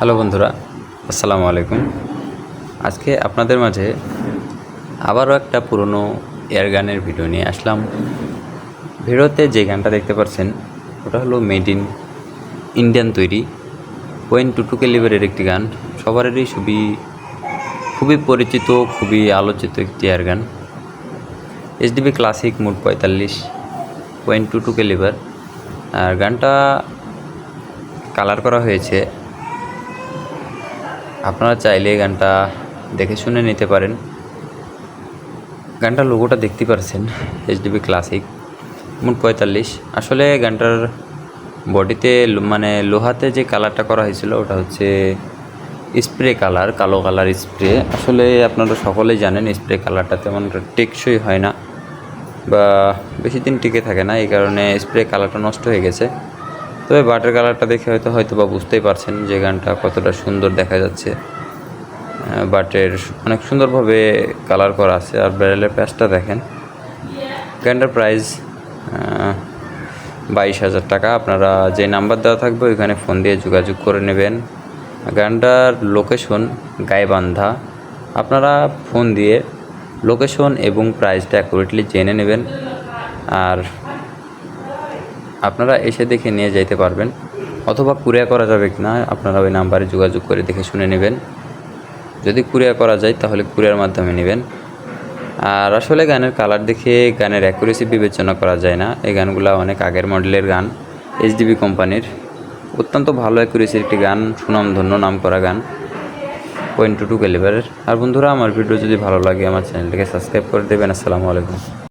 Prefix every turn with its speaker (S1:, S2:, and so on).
S1: Hello বন্ধুরা, আসসালামু আলাইকুম। আজকে আপনাদের মাঝে আবারও একটা পুরনো এয়ার গানের ভিডিও নিয়ে আসলাম। ভিডিওতে যে গানটা দেখতে পাচ্ছেন ওটা হলো মেড ইন ইন্ডিয়ান তৈরি .22 ক্যালিবারের একটি গান। সবারই খুবই পরিচিত, খুবই আলোচিত একটি air gun. HDB classic mod 45 .22 calibre. আর গানটা কালার করা হয়েছে। আপনারা চাইলে গানটা দেখে শুনে নিতে পারেন। গানটার লোগোটা দেখতে পাচ্ছেন, এইচডিবি ক্লাসিক মোড 45। আসলে গানটার বডিতে লোহাতে যে কালারটা করা হয়েছিল ওটা হচ্ছে স্প্রে কালার, কালো কালার স্প্রে। আসলে আপনারা সকলেই জানেন স্প্রে কালারটা তেমন টেকসই হয় না বা বেশি দিন টিকে থাকে না, এই কারণে স্প্রে কালারটা নষ্ট হয়ে গেছে। তবে বাটের কালারটা দেখে হয়তো বা বুঝতেই পারছেন যে গানটা কতটা সুন্দর দেখা যাচ্ছে। বাটের অনেক সুন্দরভাবে কালার করা আছে। আর ব্যারেলের প্যাচটা দেখেন। গানটার প্রাইস 22,000 টাকা। আপনারা যে নাম্বার দেওয়া থাকবে ওইখানে ফোন দিয়ে যোগাযোগ করে নেবেন। গানটার লোকেশন গাইবান্ধা। আপনারা ফোন দিয়ে লোকেশন এবং প্রাইসটা অ্যাকুরেটলি জেনে নেবেন। আর আপনারা এসে দেখে নিয়ে যেতে পারবেন, অথবা কুরিয়ার করা যাবে কি না আপনারা ওই নাম্বারে যোগাযোগ করে দেখে শুনে নেবেন। যদি কুরিয়ার করা যায় তাহলে কুরিয়ার মাধ্যমে নেবেন। আর আসলে গানের কালার দেখে গানের অ্যাকুরেসি বিবেচনা করা যায় না। এই গানগুলো অনেক আগের মডেলের গান, এইচডিবি কোম্পানির। অত্যন্ত ভালো অ্যাকুরেসির একটি গান, সুনামধন্য নাম করা গান .22 ক্যালিবারের। আর বন্ধুরা, আমার ভিডিও যদি ভালো লাগে আমার চ্যানেলটিকে সাবস্ক্রাইব করে দেবেন। আসসালামু আলাইকুম।